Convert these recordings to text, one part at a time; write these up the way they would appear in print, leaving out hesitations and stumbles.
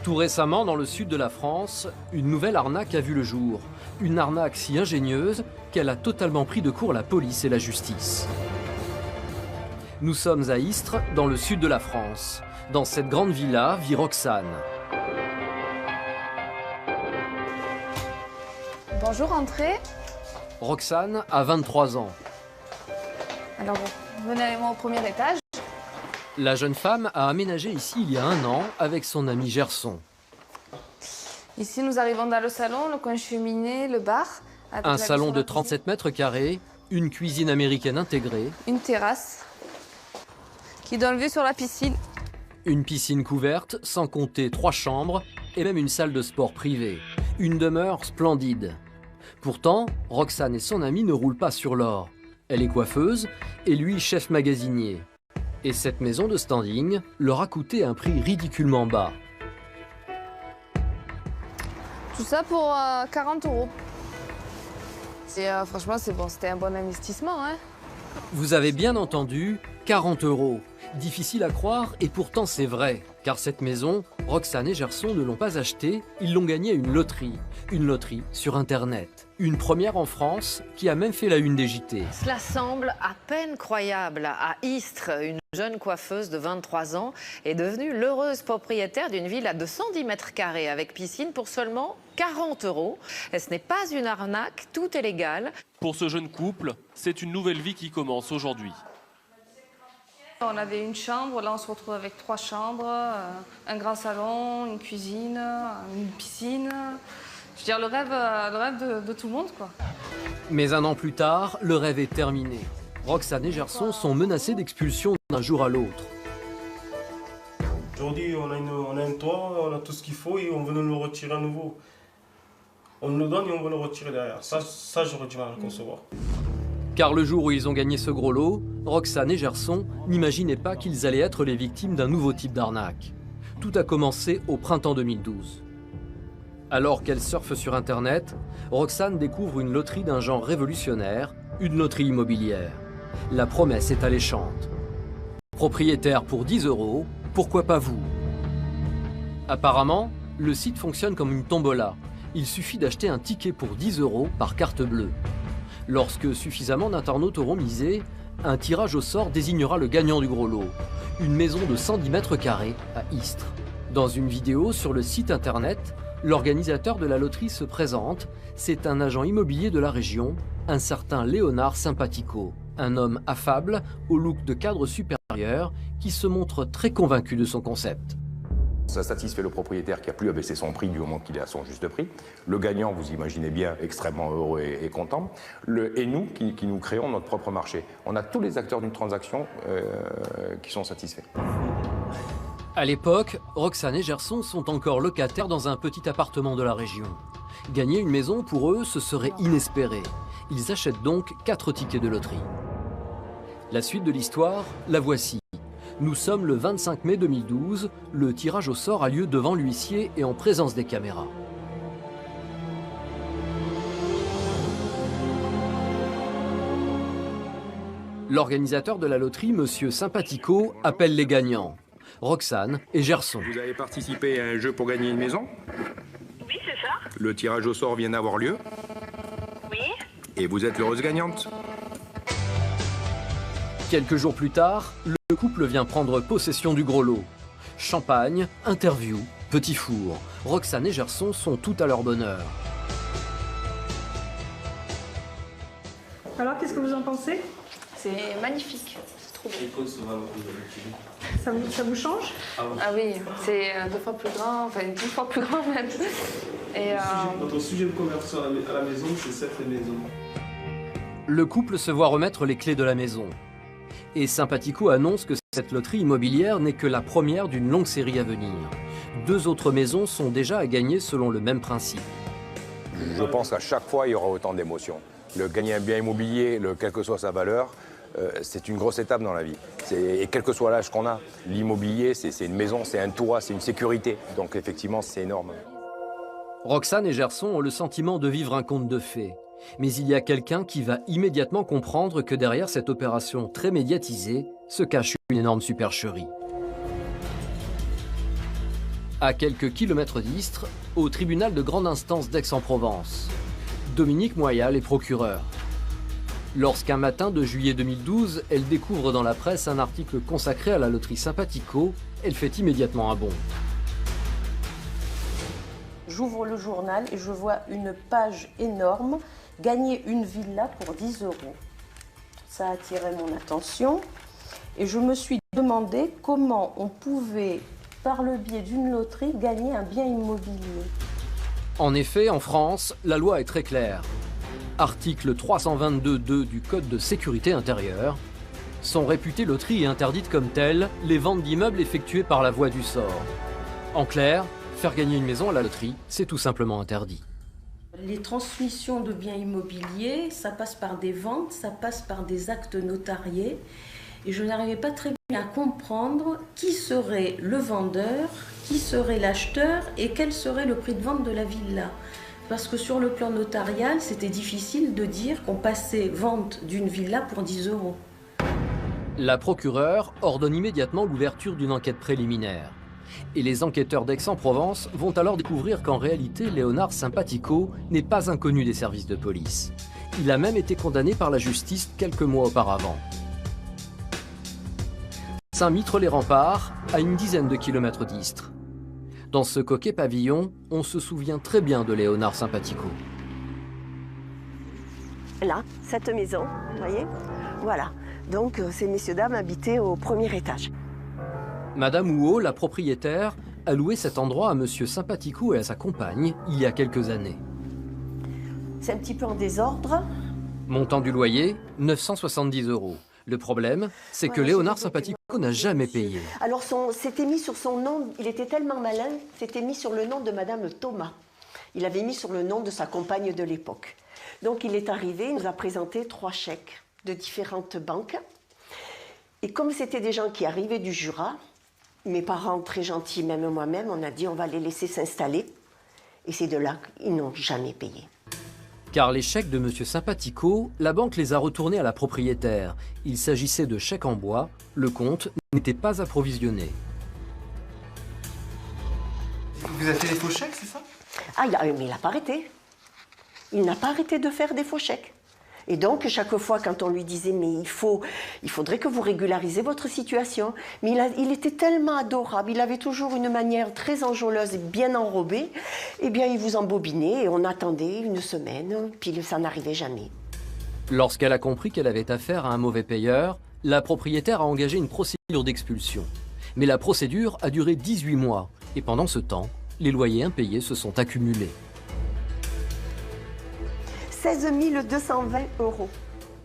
Tout récemment, dans le sud de la France, une nouvelle arnaque a vu le jour. Une arnaque si ingénieuse qu'elle a totalement pris de court la police et la justice. Nous sommes à Istres, dans le sud de la France. Dans cette grande villa vit Roxane. Bonjour, entrez. Roxane a 23 ans. Alors, venez avec moi au premier étage. La jeune femme a aménagé ici il y a 1 an avec son ami Gerson. Ici, nous arrivons dans le salon, le coin cheminée, le bar. Un salon de 37 mètres carrés, une cuisine américaine intégrée. Une terrasse qui donne vue sur la piscine. Une piscine couverte, sans compter 3 chambres et même une salle de sport privée. Une demeure splendide. Pourtant, Roxane et son ami ne roulent pas sur l'or. Elle est coiffeuse et lui chef magasinier. Et cette maison de standing leur a coûté un prix ridiculement bas. Tout ça pour 40 €. Franchement, c'est bon, c'était un bon investissement, hein. Vous avez bien entendu, 40 €. Difficile à croire et pourtant c'est vrai. Car cette maison, Roxane et Gerson ne l'ont pas achetée, ils l'ont gagnée à une loterie. Une loterie sur Internet. Une première en France qui a même fait la une des JT. Cela semble à peine croyable. À Istres, une jeune coiffeuse de 23 ans est devenue l'heureuse propriétaire d'une villa de 110 mètres carrés avec piscine pour seulement 40 €. Et ce n'est pas une arnaque, tout est légal. Pour ce jeune couple, c'est une nouvelle vie qui commence aujourd'hui. On avait une chambre, là on se retrouve avec 3 chambres, un grand salon, une cuisine, une piscine. Je veux dire, le rêve de tout le monde, quoi. Mais 1 an plus tard, le rêve est terminé. Roxane et Gerson sont menacés d'expulsion d'un jour à l'autre. Aujourd'hui, on a un toit, on a tout ce qu'il faut et on veut nous le retirer à nouveau. On nous le donne et on veut le retirer derrière. Ça j'aurais du mal à le concevoir. Car le jour où ils ont gagné ce gros lot, Roxane et Gerson n'imaginaient pas qu'ils allaient être les victimes d'un nouveau type d'arnaque. Tout a commencé au printemps 2012. Alors qu'elle surfe sur Internet, Roxane découvre une loterie d'un genre révolutionnaire, une loterie immobilière. La promesse est alléchante. Propriétaire pour 10 €, pourquoi pas vous? Apparemment, le site fonctionne comme une tombola. Il suffit d'acheter un ticket pour 10 € par carte bleue. Lorsque suffisamment d'internautes auront misé, un tirage au sort désignera le gagnant du gros lot. Une maison de 110 mètres carrés à Istres. Dans une vidéo sur le site internet, l'organisateur de la loterie se présente. C'est un agent immobilier de la région, un certain Léonard Sympatico. Un homme affable, au look de cadre supérieur, qui se montre très convaincu de son concept. Ça satisfait le propriétaire qui n'a plus à baisser son prix du moment qu'il est à son juste prix. Le gagnant, vous imaginez bien, extrêmement heureux et content. Et nous, qui nous créons notre propre marché. On a tous les acteurs d'une transaction qui sont satisfaits. À l'époque, Roxane et Gerson sont encore locataires dans un petit appartement de la région. Gagner une maison, pour eux, ce serait inespéré. Ils achètent donc 4 tickets de loterie. La suite de l'histoire, la voici. Nous sommes le 25 mai 2012, le tirage au sort a lieu devant l'huissier et en présence des caméras. L'organisateur de la loterie, Monsieur Sympatico, appelle les gagnants. Roxane et Gerson. Vous avez participé à un jeu pour gagner une maison? Oui, c'est ça. Le tirage au sort vient d'avoir lieu. Oui. Et vous êtes l'heureuse gagnante. Quelques jours plus tard, le couple vient prendre possession du gros lot. Champagne, interview, petit four. Roxane et Gerson sont tout à leur bonheur. Alors, qu'est-ce que vous en pensez? C'est magnifique, c'est trop beau. Ça vous change? Ah oui, c'est 2 fois plus grand, enfin 10 fois plus grand même. Et Notre sujet de conversion à la maison, c'est cette maison. Le couple se voit remettre les clés de la maison. Et Sympatico annonce que cette loterie immobilière n'est que la première d'une longue série à venir. 2 autres maisons sont déjà à gagner selon le même principe. Je pense qu'à chaque fois, il y aura autant d'émotions. Le gagner un bien immobilier, quelle que soit sa valeur, c'est une grosse étape dans la vie. Et quel que soit l'âge qu'on a, l'immobilier, c'est une maison, c'est un toit, c'est une sécurité. Donc effectivement, c'est énorme. Roxane et Gerson ont le sentiment de vivre un conte de fées. Mais il y a quelqu'un qui va immédiatement comprendre que derrière cette opération très médiatisée se cache une énorme supercherie. À quelques kilomètres d'Istres, au tribunal de grande instance d'Aix-en-Provence, Dominique Moyal est procureur. Lorsqu'un matin de juillet 2012, elle découvre dans la presse un article consacré à la loterie Sympatico, elle fait immédiatement un bond. J'ouvre le journal et je vois une page énorme, gagner une villa pour 10 €. Ça a attiré mon attention et je me suis demandé comment on pouvait, par le biais d'une loterie, gagner un bien immobilier. En effet, en France, la loi est très claire. Article 322.2 du Code de sécurité intérieure. Sont réputées loteries et interdites comme telles les ventes d'immeubles effectuées par la voie du sort. En clair, faire gagner une maison à la loterie, c'est tout simplement interdit. Les transmissions de biens immobiliers, ça passe par des ventes, ça passe par des actes notariés. Et je n'arrivais pas très bien à comprendre qui serait le vendeur, qui serait l'acheteur et quel serait le prix de vente de la villa. Parce que sur le plan notarial, c'était difficile de dire qu'on passait vente d'une villa pour 10 €. La procureure ordonne immédiatement l'ouverture d'une enquête préliminaire. Et les enquêteurs d'Aix-en-Provence vont alors découvrir qu'en réalité, Léonard Sympatico n'est pas inconnu des services de police. Il a même été condamné par la justice quelques mois auparavant. Saint-Mitre-les-Remparts, à une dizaine de kilomètres d'Istres. Dans ce coquet pavillon, on se souvient très bien de Léonard Sympatico. Là, cette maison, vous voyez, voilà. Donc ces messieurs-dames habitaient au premier étage. Madame Houot, la propriétaire, a loué cet endroit à Monsieur Sympatico et à sa compagne il y a quelques années. C'est un petit peu en désordre. Montant du loyer, 970 €. Le problème, c'est que Léonard Sympatico n'a jamais payé. Alors, c'était mis sur son nom, il était tellement malin, c'était mis sur le nom de Madame Thomas. Il avait mis sur le nom de sa compagne de l'époque. Donc, il est arrivé, il nous a présenté 3 chèques de différentes banques. Et comme c'était des gens qui arrivaient du Jura, mes parents très gentils, même moi-même, on a dit on va les laisser s'installer. Et c'est de là qu'ils n'ont jamais payé. Car les chèques de Monsieur Sympatico, la banque les a retournés à la propriétaire. Il s'agissait de chèques en bois, le compte n'était pas approvisionné. Vous avez fait des faux chèques, c'est ça? Ah, mais il n'a pas arrêté. Il n'a pas arrêté de faire des faux chèques. Et donc, chaque fois, quand on lui disait « mais il faudrait que vous régularisez votre situation », mais il était tellement adorable, il avait toujours une manière très enjôleuse et bien enrobée, eh bien, il vous embobinait et on attendait une semaine, puis ça n'arrivait jamais. Lorsqu'elle a compris qu'elle avait affaire à un mauvais payeur, la propriétaire a engagé une procédure d'expulsion. Mais la procédure a duré 18 mois, et pendant ce temps, les loyers impayés se sont accumulés. 16 220 €.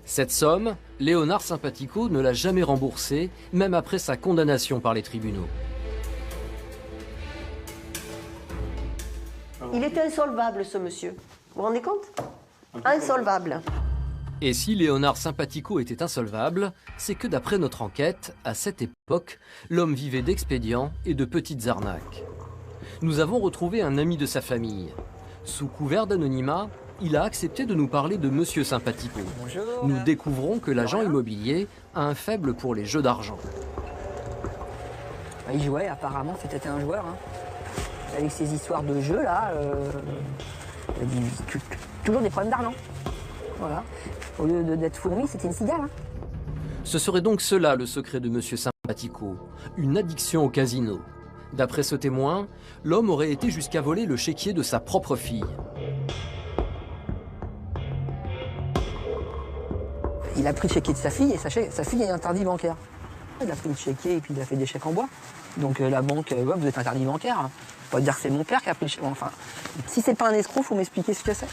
Cette somme, Léonard Sympatico ne l'a jamais remboursée, même après sa condamnation par les tribunaux. Il était insolvable, ce monsieur. Vous vous rendez compte? Insolvable. Et si Léonard Sympatico était insolvable, c'est que d'après notre enquête, à cette époque, l'homme vivait d'expédients et de petites arnaques. Nous avons retrouvé un ami de sa famille. Sous couvert d'anonymat, il a accepté de nous parler de Monsieur Sympatico. Bonjour. Nous découvrons que l'agent immobilier a un faible pour les jeux d'argent. Il jouait, apparemment, c'était un joueur. Hein. Avec ces histoires de jeux, là, toujours des problèmes d'argent. Voilà. Au lieu d'être fourmi, c'était une cigale. Hein. Ce serait donc cela le secret de Monsieur Sympatico, une addiction au casino. D'après ce témoin, l'homme aurait été jusqu'à voler le chéquier de sa propre fille. Il a pris le chéquier de sa fille et sa fille est interdit bancaire. Il a pris le chéquier et puis il a fait des chèques en bois. Donc la banque, ouais, vous êtes interdit bancaire. On va dire que c'est mon père qui a pris le chèque. Enfin, si c'est pas un escroc, faut m'expliquer ce que c'est.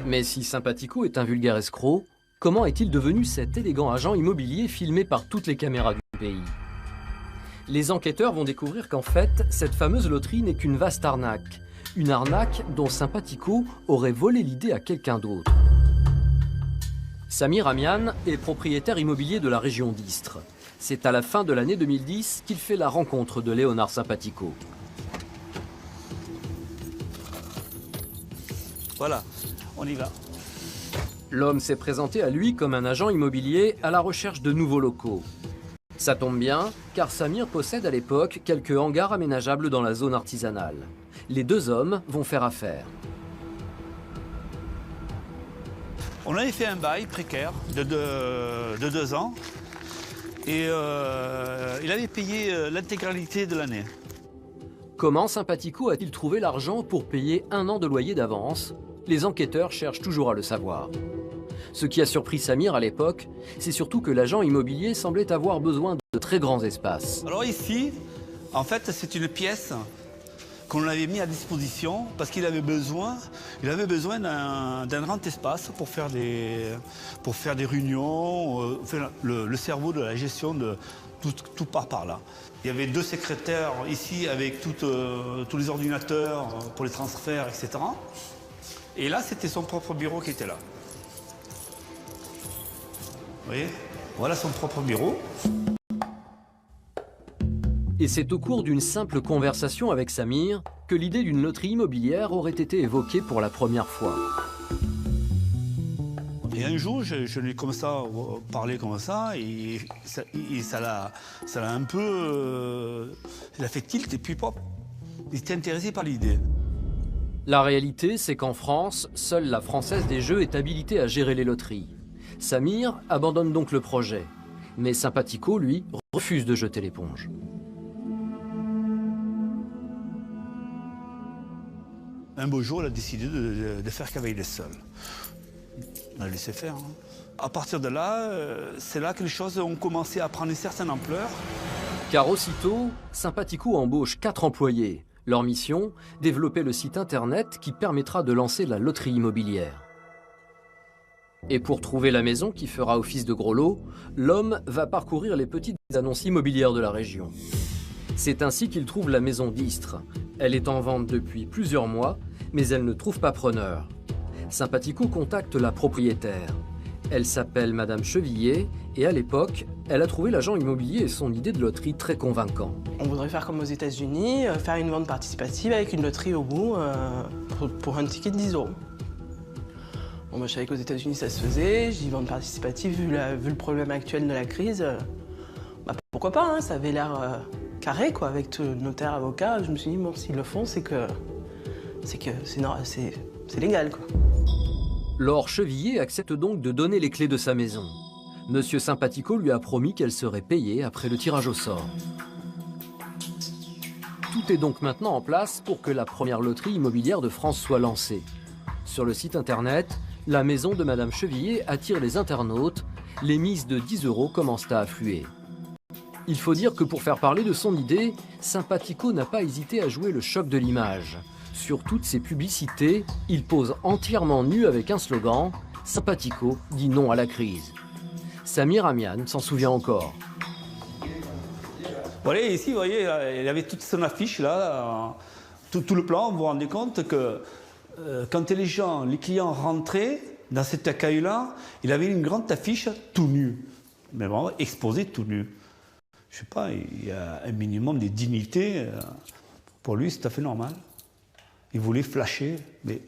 Mais si Sympatico est un vulgaire escroc, comment est-il devenu cet élégant agent immobilier filmé par toutes les caméras du pays? Les enquêteurs vont découvrir qu'en fait, cette fameuse loterie n'est qu'une vaste arnaque. Une arnaque dont Sympatico aurait volé l'idée à quelqu'un d'autre. Samir Amian est propriétaire immobilier de la région d'Istres. C'est à la fin de l'année 2010 qu'il fait la rencontre de Léonard Sympatico. Voilà, on y va. L'homme s'est présenté à lui comme un agent immobilier à la recherche de nouveaux locaux. Ça tombe bien, car Samir possède à l'époque quelques hangars aménageables dans la zone artisanale. Les deux hommes vont faire affaire. On avait fait un bail précaire de 2 ans et il avait payé l'intégralité de l'année. Comment Sympatico a-t-il trouvé l'argent pour payer 1 an de loyer d'avance? Les enquêteurs cherchent toujours à le savoir. Ce qui a surpris Samir à l'époque, c'est surtout que l'agent immobilier semblait avoir besoin de très grands espaces. Alors ici, en fait, c'est une pièce qu'on avait mis à disposition parce qu'il avait besoin d'un grand espace pour faire des réunions, faire le cerveau de la gestion de tout part par là. Il y avait 2 secrétaires ici avec tous les ordinateurs pour les transferts, etc. Et là, c'était son propre bureau qui était là. Vous voyez? Voilà son propre bureau. Et c'est au cours d'une simple conversation avec Samir que l'idée d'une loterie immobilière aurait été évoquée pour la première fois. Et un jour, je lui ai comme ça parlé comme ça, et ça l'a un peu... il a fait tilt, et puis pop, il était intéressé par l'idée. La réalité, c'est qu'en France, seule la Française des Jeux est habilitée à gérer les loteries. Samir abandonne donc le projet. Mais Sympatico, lui, refuse de jeter l'éponge. Un beau jour, il a décidé de faire cavalier seul. On a laissé faire. À partir de là, c'est là que les choses ont commencé à prendre une certaine ampleur. Car aussitôt, Sympatico embauche 4 employés. Leur mission, développer le site internet qui permettra de lancer la loterie immobilière. Et pour trouver la maison qui fera office de gros lot, l'homme va parcourir les petites annonces immobilières de la région. C'est ainsi qu'il trouve la maison d'Istres. Elle est en vente depuis plusieurs mois, mais elle ne trouve pas preneur. Sympatico contacte la propriétaire. Elle s'appelle Madame Chevillet et à l'époque, elle a trouvé l'agent immobilier et son idée de loterie très convaincant. On voudrait faire comme aux États-Unis, faire une vente participative avec une loterie au bout pour un ticket de 10 €. Bon, moi, je savais qu'aux États-Unis ça se faisait, je dis vente participative, vu le problème actuel de la crise, pourquoi pas, hein, ça avait l'air carré quoi, avec tout notaire, avocat. Je me suis dit, bon, s'ils le font, c'est légal quoi. Laure Chevillet accepte donc de donner les clés de sa maison. Monsieur Sympatico lui a promis qu'elle serait payée après le tirage au sort. Tout est donc maintenant en place pour que la première loterie immobilière de France soit lancée. Sur le site internet, la maison de Madame Chevillet attire les internautes. Les mises de 10 € commencent à affluer. Il faut dire que pour faire parler de son idée, Sympatico n'a pas hésité à jouer le choc de l'image. Sur toutes ses publicités, il pose entièrement nu avec un slogan « Sympatico dit non à la crise ». Samir Amian s'en souvient encore. Voilà, ici, vous voyez, il avait toute son affiche là, tout le plan. Vous vous rendez compte que quand les clients rentraient dans cet accueil-là, il avait une grande affiche tout nu, mais vraiment exposé tout nu. Je sais pas, il y a un minimum de dignité. Pour lui, c'est tout à fait normal. Il voulait flasher, mais...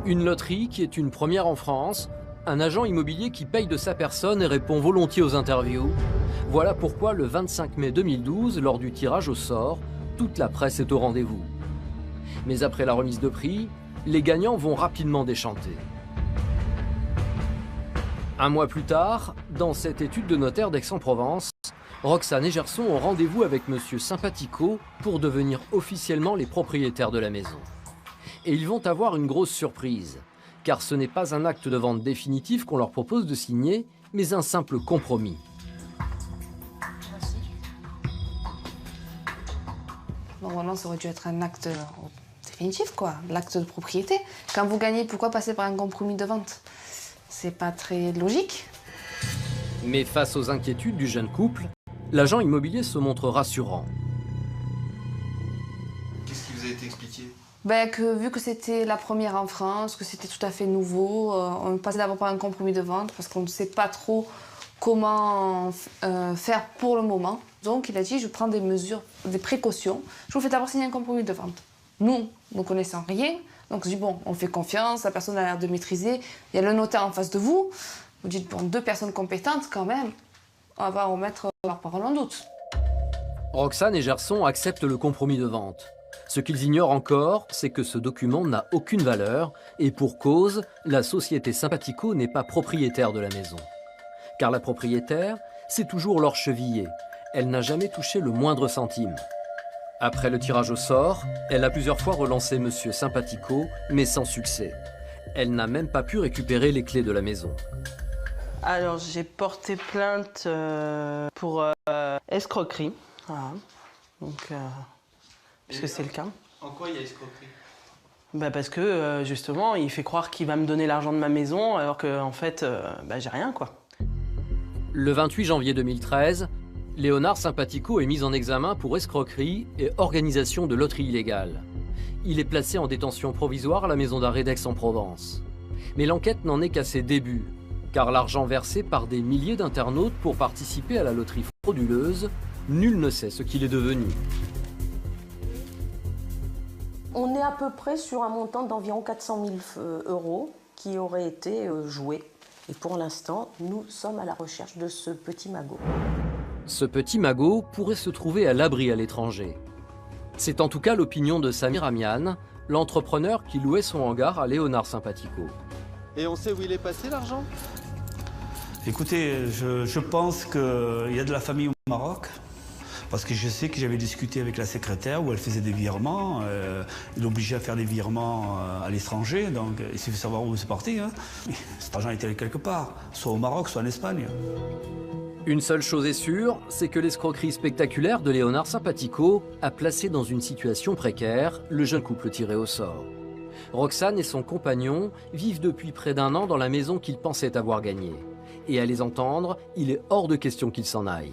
Une loterie qui est une première en France, un agent immobilier qui paye de sa personne et répond volontiers aux interviews. Voilà pourquoi le 25 mai 2012, lors du tirage au sort, toute la presse est au rendez-vous. Mais après la remise de prix, les gagnants vont rapidement déchanter. Un mois plus tard, dans cette étude de notaire d'Aix-en-Provence, Roxane et Gerson ont rendez-vous avec Monsieur Sympatico pour devenir officiellement les propriétaires de la maison. Et ils vont avoir une grosse surprise, car ce n'est pas un acte de vente définitif qu'on leur propose de signer, mais un simple compromis. Normalement, ça aurait dû être un acte définitif, quoi, l'acte de propriété. Quand vous gagnez, pourquoi passer par un compromis de vente? C'est pas très logique. Mais face aux inquiétudes du jeune couple, l'agent immobilier se montre rassurant. Qu'est-ce qui vous a été expliqué? Que vu que c'était la première en France, que c'était tout à fait nouveau, on passait d'abord par un compromis de vente parce qu'on ne sait pas trop comment faire pour le moment. Donc il a dit, je prends des mesures, des précautions. Je vous fais d'abord signer un compromis de vente. Nous ne connaissons rien, Donc je dis bon, on fait confiance, la personne a l'air de maîtriser, il y a le notaire en face de vous. Vous dites bon, 2 personnes compétentes quand même, on va pas remettre leur parole en doute. Roxane et Gerson acceptent le compromis de vente. Ce qu'ils ignorent encore, c'est que ce document n'a aucune valeur et pour cause, la société Sympatico n'est pas propriétaire de la maison. Car la propriétaire, c'est toujours Laure Chevillet. Elle n'a jamais touché le moindre centime. Après le tirage au sort, elle a plusieurs fois relancé Monsieur Sympatico, mais sans succès. Elle n'a même pas pu récupérer les clés de la maison. Alors, j'ai porté plainte pour escroquerie. Voilà. Donc, puisque c'est le cas. En quoi il y a escroquerie? Parce que, justement, il fait croire qu'il va me donner l'argent de ma maison, alors qu'en fait, j'ai rien, quoi. Le 28 janvier 2013, Léonard Sympatico est mis en examen pour escroquerie et organisation de loterie illégale. Il est placé en détention provisoire à la maison d'arrêt d'Aix-en-Provence. Mais l'enquête n'en est qu'à ses débuts, car l'argent versé par des milliers d'internautes pour participer à la loterie frauduleuse, nul ne sait ce qu'il est devenu. On est à peu près sur un montant d'environ 400 000 € qui aurait été joué. Et pour l'instant, nous sommes à la recherche de ce petit magot. Ce petit magot pourrait se trouver à l'abri à l'étranger. C'est en tout cas l'opinion de Samir Amian, l'entrepreneur qui louait son hangar à Léonard Sympatico. Et on sait où il est passé l'argent? Écoutez, je pense qu'il y a de la famille au Maroc. Parce que je sais que j'avais discuté avec la secrétaire où elle faisait des virements. Il l'obligeait à faire des virements à l'étranger. Donc il suffit de savoir où c'est parti. Hein. Cet argent était allé quelque part, soit au Maroc, soit en Espagne. Une seule chose est sûre, c'est que l'escroquerie spectaculaire de Léonard Sympatico a placé dans une situation précaire le jeune couple tiré au sort. Roxane et son compagnon vivent depuis près d'1 an dans la maison qu'ils pensaient avoir gagnée. Et à les entendre, il est hors de question qu'ils s'en aillent.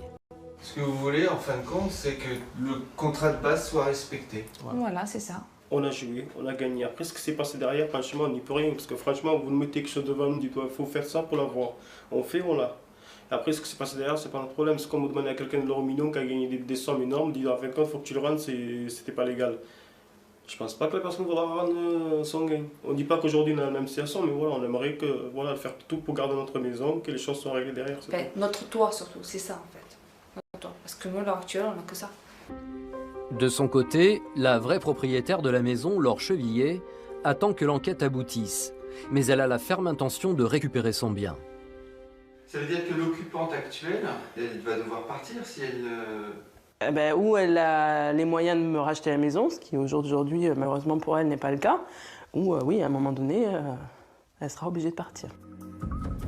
Ce que vous voulez, en fin de compte, c'est que le contrat de base soit respecté. Voilà, c'est ça. On a joué, on a gagné. Après, ce qui s'est passé derrière, franchement, on n'y peut rien. Parce que franchement, vous nous mettez quelque chose devant nous, dites il faut faire ça pour l'avoir. On fait, on l'a. Après, ce qui s'est passé derrière, c'est pas notre problème. C'est comme vous demandez à quelqu'un de l'euro million qui a gagné des sommes énormes, dit en fin de compte, il faut que tu le rendes, c'était pas légal. Je pense pas que la personne voudra rendre son gain. On dit pas qu'aujourd'hui on a la même situation, mais voilà, on aimerait que, voilà, faire tout pour garder notre maison, que les choses soient réglées derrière. Notre toit surtout, c'est ça en fait. Parce que nous, à l'heure actuelle, on n'a que ça. De son côté, la vraie propriétaire de la maison, Laure Chevillet, attend que l'enquête aboutisse. Mais elle a la ferme intention de récupérer son bien. Ça veut dire que l'occupante actuelle, elle va devoir partir si elle... Ou elle a les moyens de me racheter la maison, ce qui aujourd'hui, malheureusement pour elle, n'est pas le cas. Ou oui, à un moment donné, elle sera obligée de partir.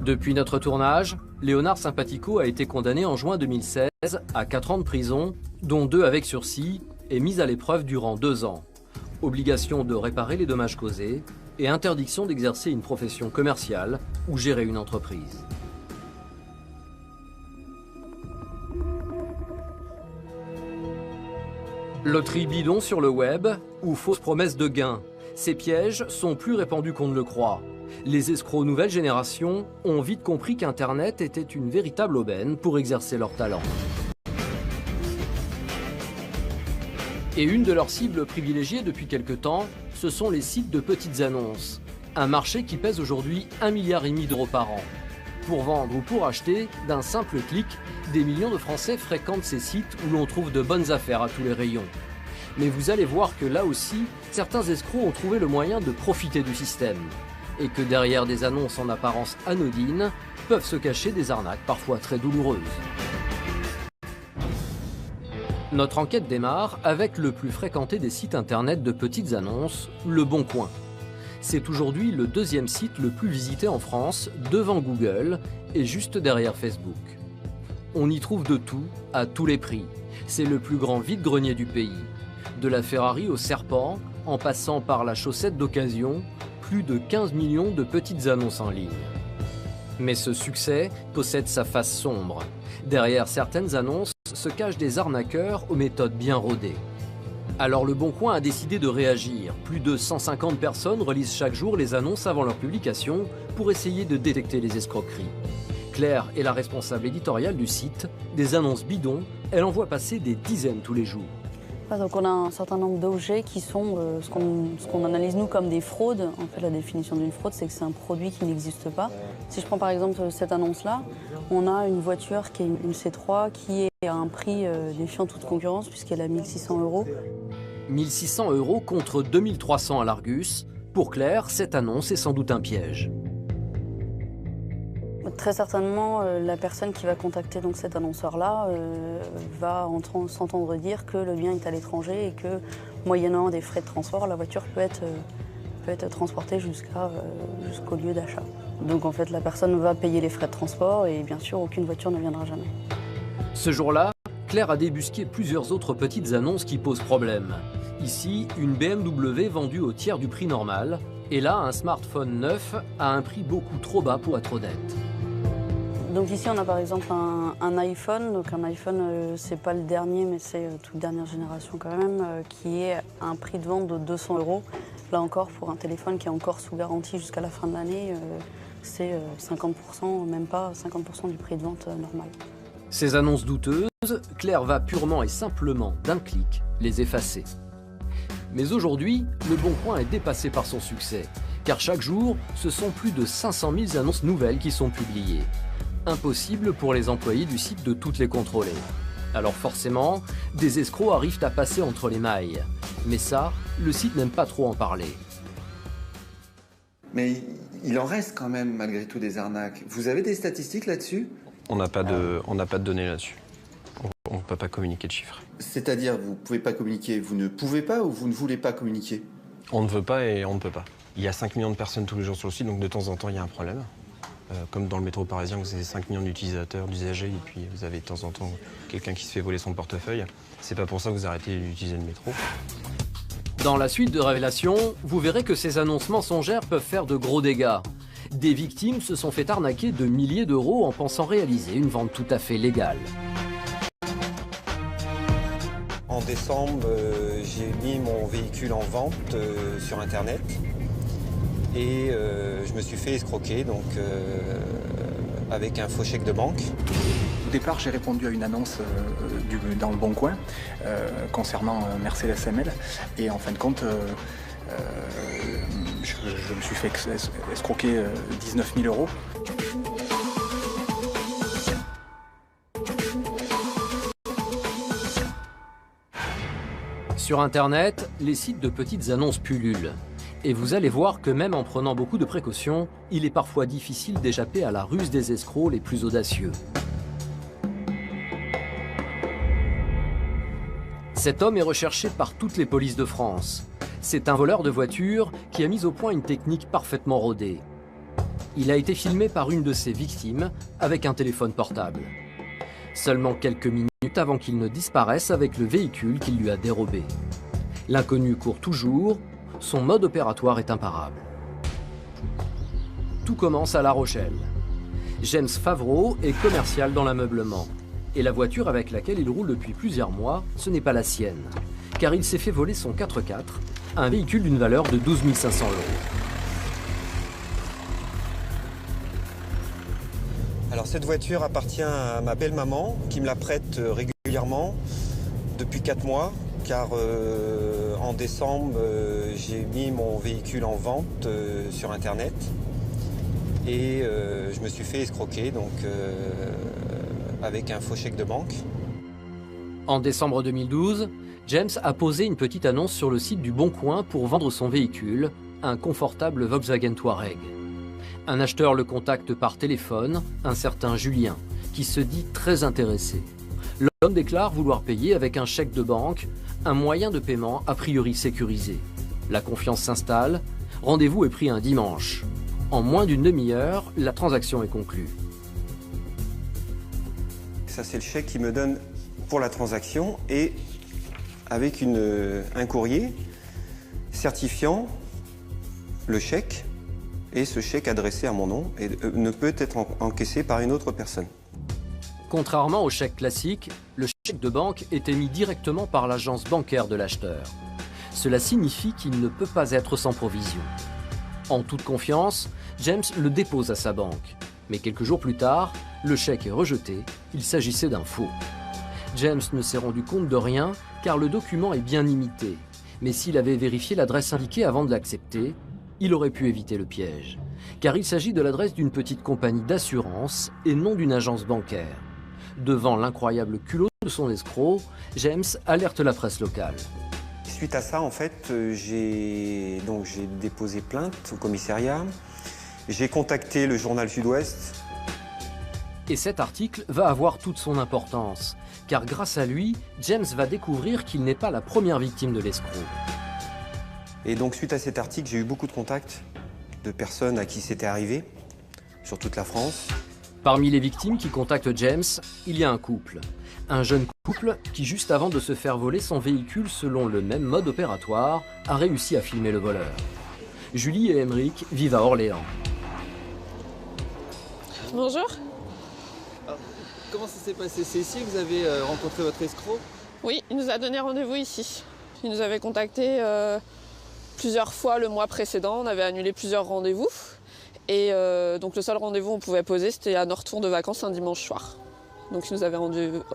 Depuis notre tournage, Léonard Sympatico a été condamné en juin 2016 à 4 ans de prison, dont 2 avec sursis, et mis à l'épreuve durant 2 ans. Obligation de réparer les dommages causés et interdiction d'exercer une profession commerciale ou gérer une entreprise. Loterie bidon sur le web ou fausses promesses de gains. Ces pièges sont plus répandus qu'on ne le croit. Les escrocs nouvelle génération ont vite compris qu'Internet était une véritable aubaine pour exercer leur talent. Et une de leurs cibles privilégiées depuis quelque temps, ce sont les sites de petites annonces. Un marché qui pèse aujourd'hui 1,5 milliard d'euros par an. Pour vendre ou pour acheter, d'un simple clic, des millions de Français fréquentent ces sites où l'on trouve de bonnes affaires à tous les rayons. Mais vous allez voir que là aussi, certains escrocs ont trouvé le moyen de profiter du système. Et que derrière des annonces en apparence anodines, peuvent se cacher des arnaques parfois très douloureuses. Notre enquête démarre avec le plus fréquenté des sites internet de petites annonces, Le Bon Coin. C'est aujourd'hui le 2e site le plus visité en France, devant Google et juste derrière Facebook. On y trouve de tout, à tous les prix. C'est le plus grand vide-grenier du pays. De la Ferrari au Serpent, en passant par la chaussette d'occasion, plus de 15 millions de petites annonces en ligne. Mais ce succès possède sa face sombre. Derrière certaines annonces se cachent des arnaqueurs aux méthodes bien rodées. Alors Le Bon Coin a décidé de réagir. Plus de 150 personnes relisent chaque jour les annonces avant leur publication pour essayer de détecter les escroqueries. Claire est la responsable éditoriale du site. Des annonces bidons, elle en voit passer des dizaines tous les jours. Donc on a un certain nombre d'objets qui sont ce qu'on analyse nous comme des fraudes. En fait, la définition d'une fraude, c'est que c'est un produit qui n'existe pas. Si je prends par exemple cette annonce-là, on a une voiture qui est une C3 qui est à un prix défiant toute concurrence puisqu'elle a 1 600 €. 1 600 € contre 2 300 à l'Argus. Pour Claire, cette annonce est sans doute un piège. Très certainement, la personne qui va contacter donc cet annonceur-là va s'entendre dire que le bien est à l'étranger et que, moyennant des frais de transport, la voiture peut être transportée jusqu'au lieu d'achat. Donc en fait, la personne va payer les frais de transport et bien sûr, aucune voiture ne viendra jamais. Ce jour-là, Claire a débusqué plusieurs autres petites annonces qui posent problème. Ici, une BMW vendue au tiers du prix normal. Et là, un smartphone neuf à un prix beaucoup trop bas pour être honnête. Donc ici, on a par exemple un iPhone. Donc un iPhone, c'est pas le dernier, mais c'est toute dernière génération quand même, qui est à un prix de vente de 200 €. Là encore, pour un téléphone qui est encore sous garantie jusqu'à la fin de l'année, c'est 50%, même pas 50% du prix de vente normal. Ces annonces douteuses, Claire va purement et simplement, d'un clic, les effacer. Mais aujourd'hui, Le Bon Coin est dépassé par son succès, car chaque jour, ce sont plus de 500 000 annonces nouvelles qui sont publiées. Impossible pour les employés du site de toutes les contrôler. Alors forcément, des escrocs arrivent à passer entre les mailles. Mais ça, le site n'aime pas trop en parler. Mais il en reste quand même malgré tout des arnaques. Vous avez des statistiques là-dessus? On n'a pas de données là-dessus. On ne peut pas communiquer de chiffres. C'est-à-dire, vous ne pouvez pas communiquer, vous ne pouvez pas ou vous ne voulez pas communiquer? On ne veut pas et on ne peut pas. Il y a 5 millions de personnes tous les jours sur le site, donc de temps en temps, il y a un problème. Comme dans le métro parisien, vous avez 5 millions d'utilisateurs, d'usagers, et puis vous avez de temps en temps quelqu'un qui se fait voler son portefeuille. C'est pas pour ça que vous arrêtez d'utiliser le métro. Dans la suite de révélations, vous verrez que ces annonces mensongères peuvent faire de gros dégâts. Des victimes se sont fait arnaquer de milliers d'euros en pensant réaliser une vente tout à fait légale. En décembre, j'ai mis mon véhicule en vente sur Internet et je me suis fait escroquer donc, avec un faux chèque de banque. Au départ, j'ai répondu à une annonce dans Le Bon Coin concernant Mercedes ML et en fin de compte, je me suis fait escroquer 19 000 €. Sur Internet, les sites de petites annonces pullulent. Et vous allez voir que même en prenant beaucoup de précautions, il est parfois difficile d'échapper à la ruse des escrocs les plus audacieux. Cet homme est recherché par toutes les polices de France. C'est un voleur de voitures qui a mis au point une technique parfaitement rodée. Il a été filmé par une de ses victimes avec un téléphone portable. Seulement quelques minutes avant qu'il ne disparaisse avec le véhicule qu'il lui a dérobé. L'inconnu court toujours, son mode opératoire est imparable. Tout commence à La Rochelle. James Favreau est commercial dans l'ameublement. Et la voiture avec laquelle il roule depuis plusieurs mois, ce n'est pas la sienne. Car il s'est fait voler son 4x4, un véhicule d'une valeur de 12 500 €. Alors cette voiture appartient à ma belle-maman qui me la prête régulièrement depuis 4 mois car en décembre j'ai mis mon véhicule en vente sur Internet et je me suis fait escroquer donc, avec un faux chèque de banque. En décembre 2012, James a posé une petite annonce sur le site du Bon Coin pour vendre son véhicule, un confortable Volkswagen Touareg. Un acheteur le contacte par téléphone, un certain Julien, qui se dit très intéressé. L'homme déclare vouloir payer avec un chèque de banque, un moyen de paiement a priori sécurisé. La confiance s'installe, rendez-vous est pris un dimanche. En moins d'une demi-heure, la transaction est conclue. Ça c'est le chèque qu'il me donne pour la transaction et avec un courrier certifiant le chèque et ce chèque adressé à mon nom et ne peut être encaissé par une autre personne. Contrairement au chèque classique, le chèque de banque est émis directement par l'agence bancaire de l'acheteur. Cela signifie qu'il ne peut pas être sans provision. En toute confiance, James le dépose à sa banque. Mais quelques jours plus tard, le chèque est rejeté, il s'agissait d'un faux. James ne s'est rendu compte de rien car le document est bien imité. Mais s'il avait vérifié l'adresse indiquée avant de l'accepter, il aurait pu éviter le piège. Car il s'agit de l'adresse d'une petite compagnie d'assurance et non d'une agence bancaire. Devant l'incroyable culot de son escroc, James alerte la presse locale. Suite à ça, en fait, j'ai déposé plainte au commissariat. J'ai contacté le journal Sud-Ouest. Et cet article va avoir toute son importance, car grâce à lui, James va découvrir qu'il n'est pas la première victime de l'escroc. Et donc, suite à cet article, j'ai eu beaucoup de contacts de personnes à qui c'était arrivé, sur toute la France. Parmi les victimes qui contactent James, il y a un couple. Un jeune couple qui, juste avant de se faire voler son véhicule selon le même mode opératoire, a réussi à filmer le voleur. Julie et Émeric vivent à Orléans. Bonjour. Comment ça s'est passé? C'est ici que vous avez rencontré votre escroc? Oui, il nous a donné rendez-vous ici. Il nous avait contacté plusieurs fois le mois précédent. On avait annulé plusieurs rendez-vous. Et donc le seul rendez-vous qu'on pouvait poser, c'était à notre retour de vacances un dimanche soir. Donc il nous avait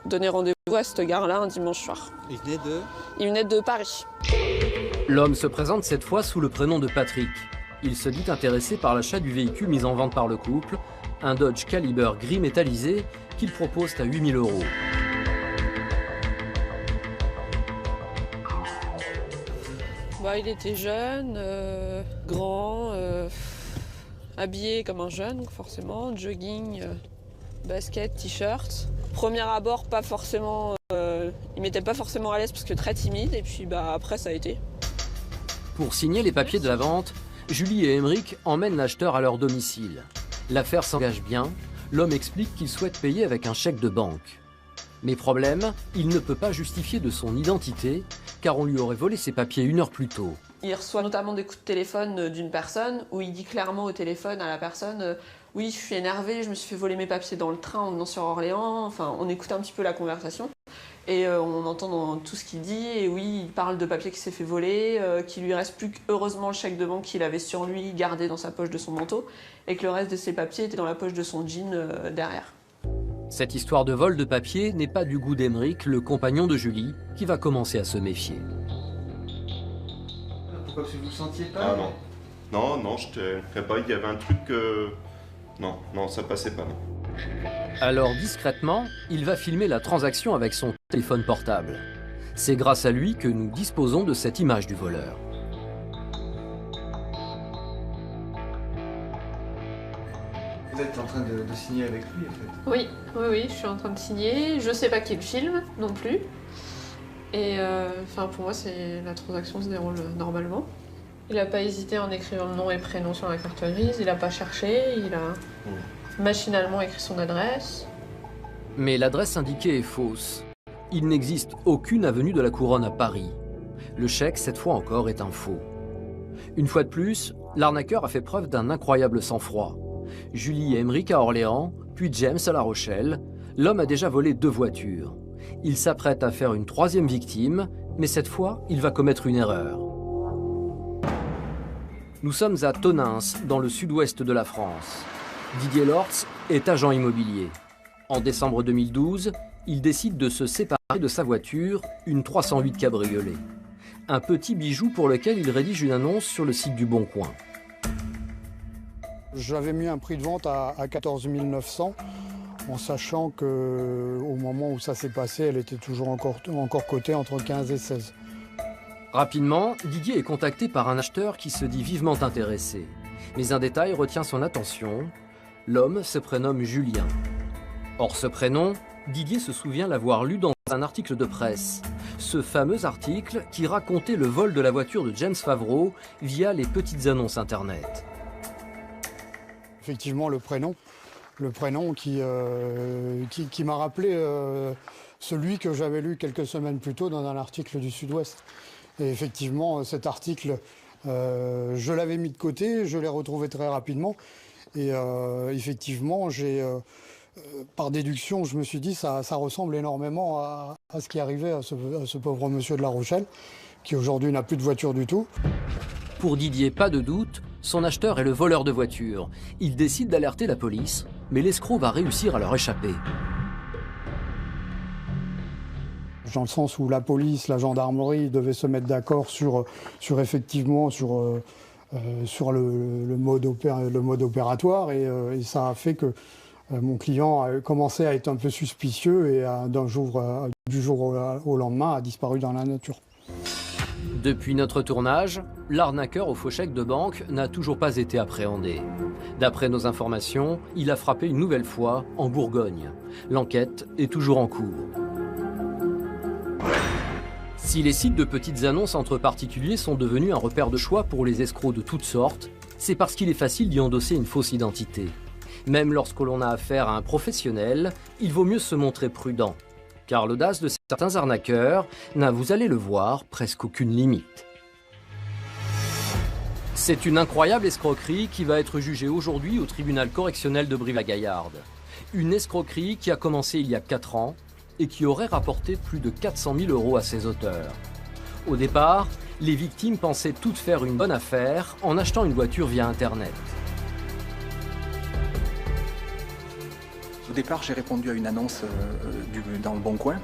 donné rendez-vous à cette gare-là un dimanche soir. Il venait de? Il venait de Paris. L'homme se présente cette fois sous le prénom de Patrick. Il se dit intéressé par l'achat du véhicule mis en vente par le couple, un Dodge Caliber gris métallisé qu'il propose à 8 000 €. Bah, il était jeune, grand, habillé comme un jeune, donc forcément, jogging, basket, t-shirt. Premier abord, pas forcément, il m'était pas forcément à l'aise parce que très timide, et puis bah, après ça a été. Pour signer les papiers de la vente, Julie et Émeric emmènent l'acheteur à leur domicile. L'affaire s'engage bien, l'homme explique qu'il souhaite payer avec un chèque de banque. Mais problème, il ne peut pas justifier de son identité, car on lui aurait volé ses papiers 1 heure plus tôt. Il reçoit notamment des coups de téléphone d'une personne, où il dit clairement au téléphone à la personne « Oui, je suis énervé, je me suis fait voler mes papiers dans le train en venant sur Orléans ». Enfin, on écoute un petit peu la conversation. Et on entend dans tout ce qu'il dit, et oui, il parle de papier qui s'est fait voler, qu'il lui reste plus heureusement le chèque de banque qu'il avait sur lui, gardé dans sa poche de son manteau, et que le reste de ses papiers était dans la poche de son jean derrière. Cette histoire de vol de papier n'est pas du goût d'Émeric, le compagnon de Julie, qui va commencer à se méfier. Pourquoi? Parce que vous ne sentiez pas? Ah non. Non, je te pas, il y avait un truc que... Non, ça passait pas, non. Alors discrètement, il va filmer la transaction avec son téléphone portable. C'est grâce à lui que nous disposons de cette image du voleur. Vous êtes en train de signer avec lui, en fait? Oui, je suis en train de signer. Je sais pas qui le filme non plus. Et pour moi, la transaction se déroule normalement. Il n'a pas hésité en écrivant le nom et prénom sur la carte grise, il n'a pas cherché, il a machinalement écrit son adresse. Mais l'adresse indiquée est fausse. Il n'existe aucune avenue de la Couronne à Paris. Le chèque, cette fois encore, est un faux. Une fois de plus, l'arnaqueur a fait preuve d'un incroyable sang-froid. Julie et Émeric à Orléans, puis James à La Rochelle, l'homme a déjà volé 2 voitures. Il s'apprête à faire une 3e victime, mais cette fois, il va commettre une erreur. Nous sommes à Tonneins, dans le sud-ouest de la France. Didier Lortz est agent immobilier. En décembre 2012, il décide de se séparer de sa voiture, une 308 cabriolet. Un petit bijou pour lequel il rédige une annonce sur le site du Bon Coin. J'avais mis un prix de vente à 14 900, en sachant qu'au moment où ça s'est passé, elle était toujours encore cotée entre 15 et 16. Rapidement, Didier est contacté par un acheteur qui se dit vivement intéressé. Mais un détail retient son attention. L'homme se prénomme Julien. Or ce prénom, Didier se souvient l'avoir lu dans un article de presse. Ce fameux article qui racontait le vol de la voiture de James Favreau via les petites annonces internet. Effectivement, le prénom qui m'a rappelé celui que j'avais lu quelques semaines plus tôt dans un article du Sud-Ouest. Et effectivement, cet article, je l'avais mis de côté, je l'ai retrouvé très rapidement. Et effectivement, par déduction, je me suis dit ça ressemble énormément à ce qui arrivait à ce pauvre monsieur de La Rochelle, qui aujourd'hui n'a plus de voiture du tout. Pour Didier, pas de doute, son acheteur est le voleur de voitures. Il décide d'alerter la police, mais l'escroc va réussir à leur échapper. dans le sens où la police, la gendarmerie devaient se mettre d'accord sur le mode opératoire et ça a fait que mon client a commencé à être un peu suspicieux et du jour au lendemain a disparu dans la nature. Depuis notre tournage, l'arnaqueur au faux chèque de banque n'a toujours pas été appréhendé. D'après nos informations, il a frappé une nouvelle fois en Bourgogne. L'enquête est toujours en cours. Si les sites de petites annonces entre particuliers sont devenus un repère de choix pour les escrocs de toutes sortes, c'est parce qu'il est facile d'y endosser une fausse identité. Même lorsque l'on a affaire à un professionnel, il vaut mieux se montrer prudent. Car l'audace de certains arnaqueurs n'a, vous allez le voir, presque aucune limite. C'est une incroyable escroquerie qui va être jugée aujourd'hui au tribunal correctionnel de Brive-la-Gaillarde. Une escroquerie qui a commencé il y a 4 ans et qui aurait rapporté plus de 400 000 € à ses auteurs. Au départ, les victimes pensaient toutes faire une bonne affaire en achetant une voiture via Internet. Au départ, j'ai répondu à une annonce dans le Bon Coin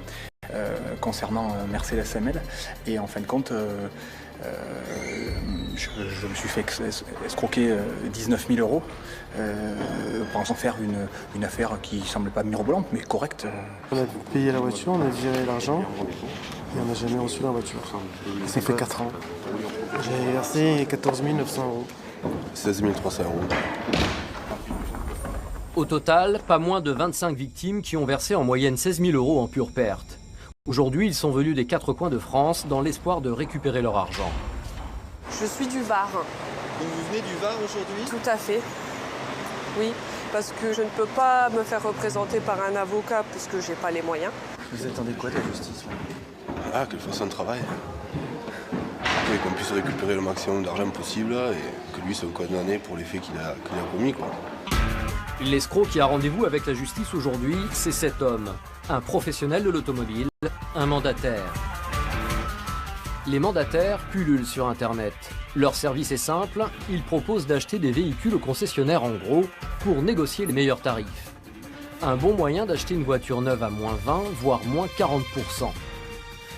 concernant Mercedes AML et en fin de compte, je me suis fait escroquer 19 000 € pensant faire une affaire qui ne semblait pas mirobolante mais correcte. On a payé la voiture, on a viré l'argent et on n'a jamais reçu la voiture. Ça fait 4 ans. J'ai versé 14 900 €. 16 300 €. Au total, pas moins de 25 victimes qui ont versé en moyenne 16 000 € en pure perte. Aujourd'hui, ils sont venus des 4 coins de France dans l'espoir de récupérer leur argent. Je suis du Var. Donc vous venez du Var aujourd'hui? Tout à fait. Oui, parce que je ne peux pas me faire représenter par un avocat puisque je n'ai pas les moyens. Vous attendez quoi de la justice? Ah, qu'elle fasse son travail. Et qu'on puisse récupérer le maximum d'argent possible et que lui soit condamné pour les faits qu'il a commis, quoi. L'escroc qui a rendez-vous avec la justice aujourd'hui, c'est cet homme, un professionnel de l'automobile, un mandataire. Les mandataires pullulent sur Internet. Leur service est simple, ils proposent d'acheter des véhicules aux concessionnaires en gros pour négocier les meilleurs tarifs. Un bon moyen d'acheter une voiture neuve à moins 20, voire moins 40%.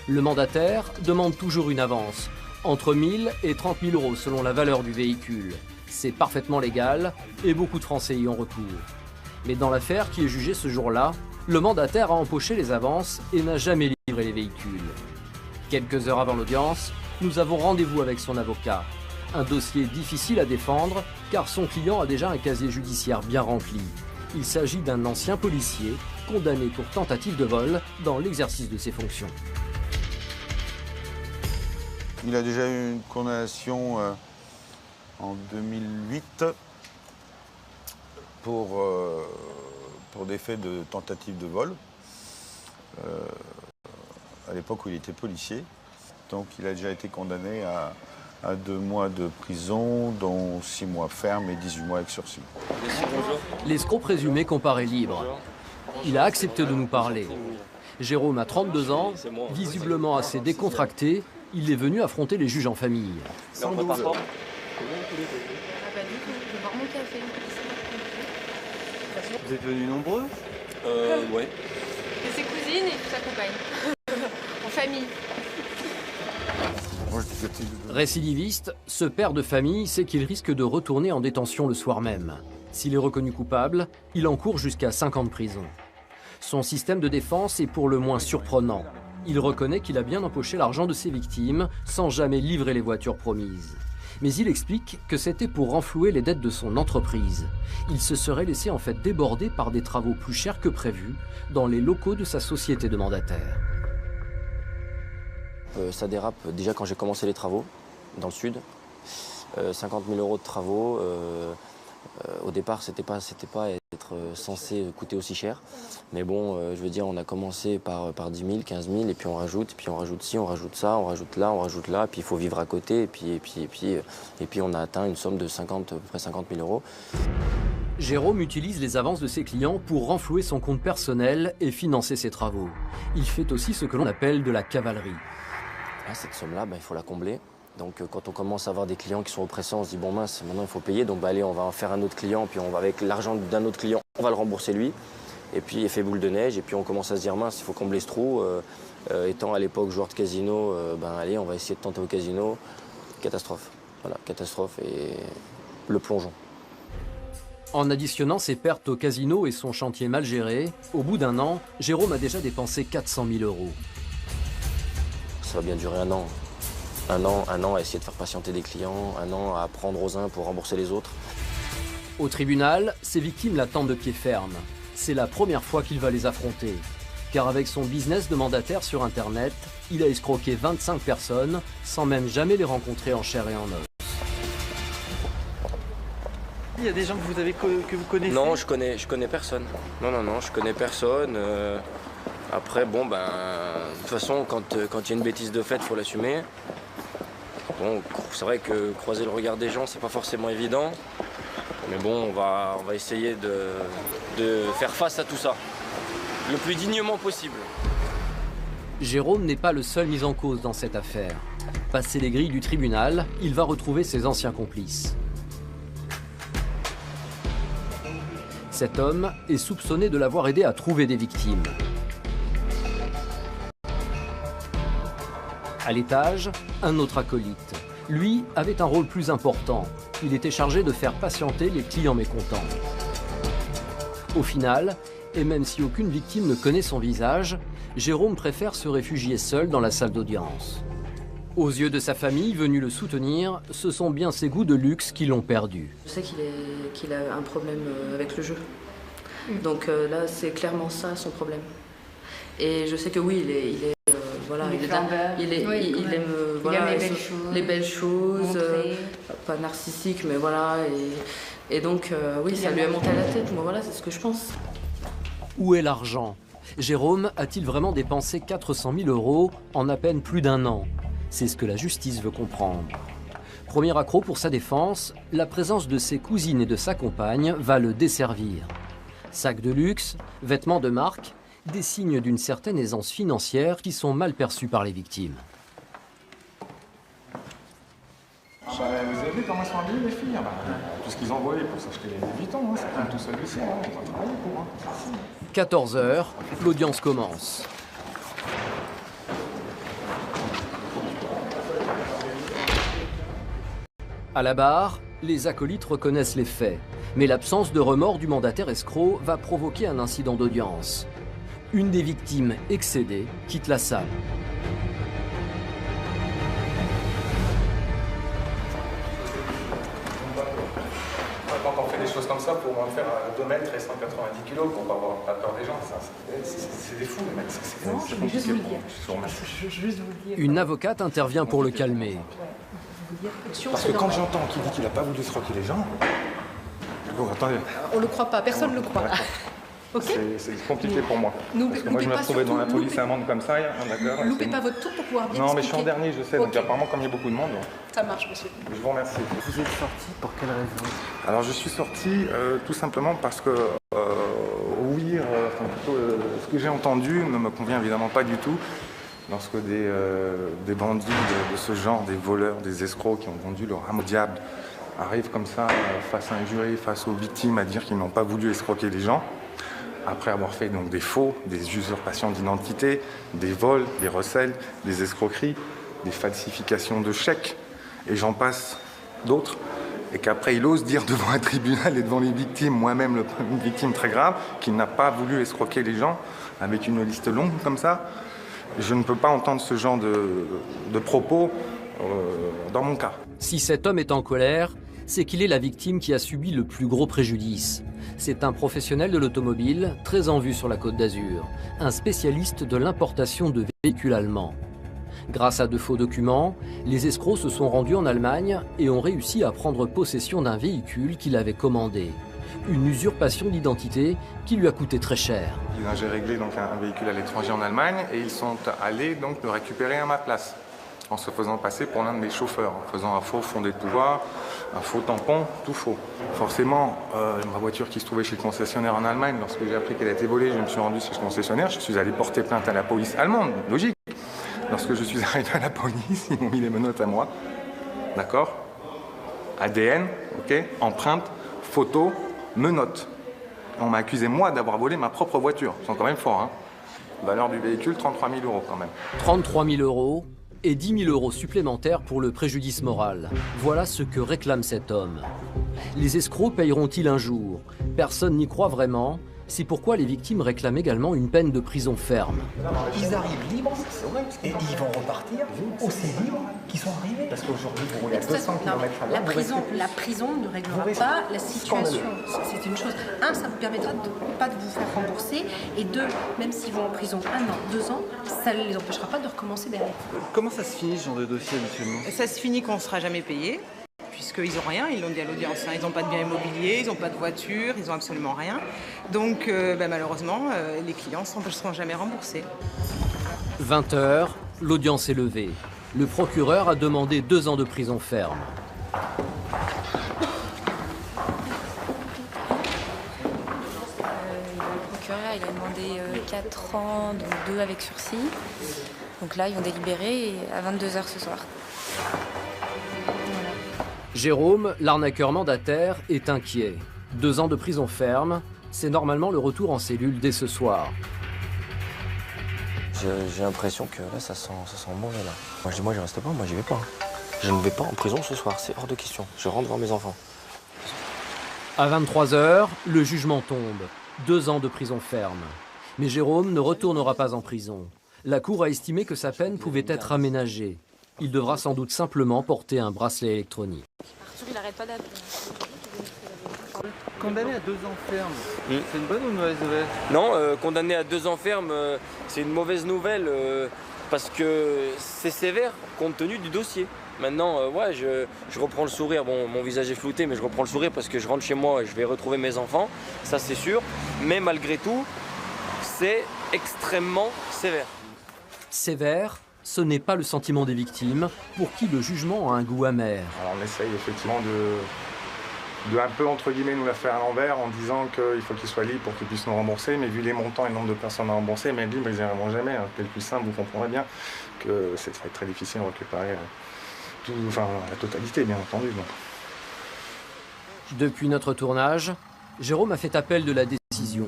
Le mandataire demande toujours une avance, entre 1 000 et 30 000 € selon la valeur du véhicule. C'est parfaitement légal et beaucoup de Français y ont recours. Mais dans l'affaire qui est jugée ce jour-là, le mandataire a empoché les avances et n'a jamais livré les véhicules. Quelques heures avant l'audience, nous avons rendez-vous avec son avocat. Un dossier difficile à défendre car son client a déjà un casier judiciaire bien rempli. Il s'agit d'un ancien policier condamné pour tentative de vol dans l'exercice de ses fonctions. Il a déjà eu une condamnation en 2008 pour des faits de tentative de vol, à l'époque où il était policier. Donc il a déjà été condamné à 2 mois de prison, dont 6 mois ferme et 18 mois avec sursis. L'escroc présumé comparaît libre. Il a accepté de nous parler. Jérôme a 32 ans, visiblement assez décontracté, il est venu affronter les juges en famille. 112. Ah bah du coup, je vais boire mon café. Vous êtes venus nombreux? Ouais. Et ses cousines et toute sa compagne. En famille. Récidiviste, ce père de famille sait qu'il risque de retourner en détention le soir même. S'il est reconnu coupable, il encourt jusqu'à 5 ans de prison. Son système de défense est pour le moins surprenant. Il reconnaît qu'il a bien empoché l'argent de ses victimes sans jamais livrer les voitures promises. Mais il explique que c'était pour renflouer les dettes de son entreprise. Il se serait laissé en fait déborder par des travaux plus chers que prévu dans les locaux de sa société de mandataire. Ça dérape déjà quand j'ai commencé les travaux dans le sud. 50 000 € de travaux. Au départ, c'était pas être censé coûter aussi cher. Mais bon, je veux dire, on a commencé par 10 000, 15 000, et puis on rajoute ci, on rajoute ça, on rajoute là, puis il faut vivre à côté, et puis on a atteint une somme de à peu près 50 000 €. Jérôme utilise les avances de ses clients pour renflouer son compte personnel et financer ses travaux. Il fait aussi ce que l'on appelle de la cavalerie. Ah, cette somme-là, il faut la combler. Donc quand on commence à avoir des clients qui sont oppressants, on se dit bon mince, maintenant il faut payer, donc allez, on va en faire un autre client, puis on va avec l'argent d'un autre client, on va le rembourser lui. Et puis effet boule de neige, et puis on commence à se dire mince, il faut combler ce trou. Étant à l'époque joueur de casino, ben allez, on va essayer de tenter au casino. Catastrophe. Voilà, catastrophe et le plongeon. En additionnant ses pertes au casino et son chantier mal géré, au bout d'un an, Jérôme a déjà dépensé 400 000 €. Ça va bien durer un an. Un an à essayer de faire patienter des clients, un an à prendre aux uns pour rembourser les autres. Au tribunal, ses victimes l'attendent de pied ferme. C'est la première fois qu'il va les affronter. Car avec son business de mandataire sur Internet, il a escroqué 25 personnes sans même jamais les rencontrer en chair et en os. Il y a des gens que vous connaissez? Non, je connais personne. Non, je connais personne. Après, bon, ben, de toute façon, quand il y a une bêtise de fait, il faut l'assumer. Bon, c'est vrai que croiser le regard des gens, c'est pas forcément évident. Mais bon, on va essayer de faire face à tout ça, le plus dignement possible. Jérôme n'est pas le seul mis en cause dans cette affaire. Passé les grilles du tribunal, il va retrouver ses anciens complices. Cet homme est soupçonné de l'avoir aidé à trouver des victimes. À l'étage, un autre acolyte. Lui avait un rôle plus important. Il était chargé de faire patienter les clients mécontents. Au final, et même si aucune victime ne connaît son visage, Jérôme préfère se réfugier seul dans la salle d'audience. Aux yeux de sa famille venue le soutenir, ce sont bien ses goûts de luxe qui l'ont perdu. Je sais qu'il a un problème avec le jeu. Donc là, c'est clairement ça son problème. Et je sais que oui, il est les belles choses, pas narcissique, mais voilà. Et donc, oui, ça lui a monté à la tête. Moi, voilà, c'est ce que je pense. Où est l'argent? Jérôme a-t-il vraiment dépensé 400 000 € en à peine plus d'un an? C'est ce que la justice veut comprendre. Premier accroc pour sa défense, la présence de ses cousines et de sa compagne va le desservir. Sacs de luxe, vêtements de marque, des signes d'une certaine aisance financière qui sont mal perçus par les victimes. Vous avez vu comment sont habillées les filles? Tout ce qu'ils envoyaient pour s'acheter les Vuitton, c'est comme tout seul ici, on va travailler pour. 14 h, l'audience commence. À la barre, les acolytes reconnaissent les faits, mais l'absence de remords du mandataire escroc va provoquer un incident d'audience. Une des victimes, excédée, quitte la salle. Quand on fait des choses comme ça, pour en faire 2 mètres et 190 kilos, pour pas avoir pas peur des gens, c'est des fous, les mecs. Je vais juste vous le dire. Une avocate intervient pour le calmer. Parce que quand j'entends qu'il dit qu'il n'a pas voulu escroquer les gens, bon, attendez. On le croit pas, personne ne le croit. Okay. C'est compliqué pour moi. Parce que moi, je me retrouvais dans la police à un monde comme ça, d'accord. Loupez pas votre tour pour pouvoir bien Non, mais je suis en expliquer. dernier, je sais, donc apparemment, comme il y a beaucoup de monde. Ça marche, monsieur. Je vous remercie. Vous êtes sorti pour quelle raison? Alors, je suis sorti tout simplement parce que, ce que j'ai entendu ne me convient évidemment pas du tout. Lorsque des bandits de ce genre, des voleurs, des escrocs qui ont vendu leur âme au diable, arrivent comme ça face à un jury, face aux victimes, à dire qu'ils n'ont pas voulu escroquer les gens, après avoir fait donc des faux, des usurpations d'identité, des vols, des recels, des escroqueries, des falsifications de chèques, et j'en passe d'autres, et qu'après il ose dire devant un tribunal et devant les victimes, moi-même une victime très grave, qu'il n'a pas voulu escroquer les gens, avec une liste longue comme ça. Je ne peux pas entendre ce genre de propos dans mon cas. Si cet homme est en colère, c'est qu'il est la victime qui a subi le plus gros préjudice. C'est un professionnel de l'automobile, très en vue sur la Côte d'Azur, un spécialiste de l'importation de véhicules allemands. Grâce à de faux documents, les escrocs se sont rendus en Allemagne et ont réussi à prendre possession d'un véhicule qu'il avait commandé. Une usurpation d'identité qui lui a coûté très cher. J'ai réglé donc un véhicule à l'étranger en Allemagne et ils sont allés donc le récupérer à ma place, en se faisant passer pour l'un de mes chauffeurs, en faisant un faux fondé de pouvoir, un faux tampon, tout faux. Forcément, ma voiture qui se trouvait chez le concessionnaire en Allemagne, lorsque j'ai appris qu'elle a été volée, je me suis rendu chez le concessionnaire, je suis allé porter plainte à la police allemande, logique. Lorsque je suis arrivé à la police, ils m'ont mis les menottes à moi, d'accord? ADN, ok, empreinte, photo, menottes. On m'a accusé, moi, d'avoir volé ma propre voiture. Ils sont quand même forts, hein. Valeur du véhicule, 33 000 € quand même. 33 000 € et 10 000 € supplémentaires pour le préjudice moral. Voilà ce que réclame cet homme. Les escrocs payeront-ils un jour? Personne n'y croit vraiment. C'est pourquoi les victimes réclament également une peine de prison ferme. Ils arrivent libres et ils vont repartir aussi libres qu'ils sont arrivés. Parce qu'aujourd'hui, vous roulez à 200 km/h. La prison ne réglera pas la situation. C'est une chose. Un, ça vous permettra pas de vous faire rembourser. Et deux, même s'ils vont en prison 1 an, 2 ans, ça ne les empêchera pas de recommencer derrière. Comment ça se finit ce genre de dossier habituellement? Ça se finit qu'on ne sera jamais payé. Puisqu'ils n'ont rien, ils l'ont dit à l'audience, hein. Ils n'ont pas de biens immobiliers, ils n'ont pas de voiture, ils n'ont absolument rien. Donc malheureusement, les clients ne seront jamais remboursés. 20 h, l'audience est levée. Le procureur a demandé 2 ans de prison ferme. Le procureur il a demandé 4 ans, donc 2 avec sursis. Donc là, ils vont délibérer à 22 h ce soir. Jérôme, l'arnaqueur mandataire, est inquiet. 2 ans de prison ferme, c'est normalement le retour en cellule dès ce soir. J'ai l'impression que là, ça sent mauvais là. Moi, je reste pas, moi, j'y vais pas. Je ne vais pas en prison ce soir, c'est hors de question. Je rentre voir mes enfants. À 23 h, le jugement tombe. 2 ans de prison ferme. Mais Jérôme ne retournera pas en prison. La Cour a estimé que sa peine pouvait être aménagée. Il devra sans doute simplement porter un bracelet électronique. Arthur, il n'arrête pas d'appeler. Condamné à 2 ans ferme, c'est une bonne ou une mauvaise nouvelle? Non, condamné à 2 ans ferme, c'est une mauvaise nouvelle parce que c'est sévère compte tenu du dossier. Maintenant, je reprends le sourire. Bon, mon visage est flouté, mais je reprends le sourire parce que je rentre chez moi et je vais retrouver mes enfants. Ça, c'est sûr. Mais malgré tout, c'est extrêmement sévère. Sévère, ce n'est pas le sentiment des victimes, pour qui le jugement a un goût amer. Alors on essaye effectivement de un peu entre guillemets nous la faire à l'envers en disant qu'il faut qu'ils soient libres pour qu'ils puissent nous rembourser, mais vu les montants et le nombre de personnes à rembourser, même libres ils n'y arriveront jamais. C'est le plus simple, vous comprendrez bien que ça va être très difficile de récupérer la totalité bien entendu. Donc. Depuis notre tournage, Jérôme a fait appel de la décision.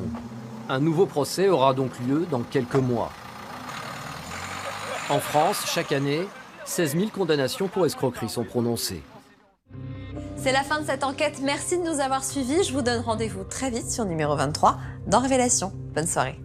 Un nouveau procès aura donc lieu dans quelques mois. En France, chaque année, 16 000 condamnations pour escroquerie sont prononcées. C'est la fin de cette enquête. Merci de nous avoir suivis. Je vous donne rendez-vous très vite sur numéro 23 dans Révélation. Bonne soirée.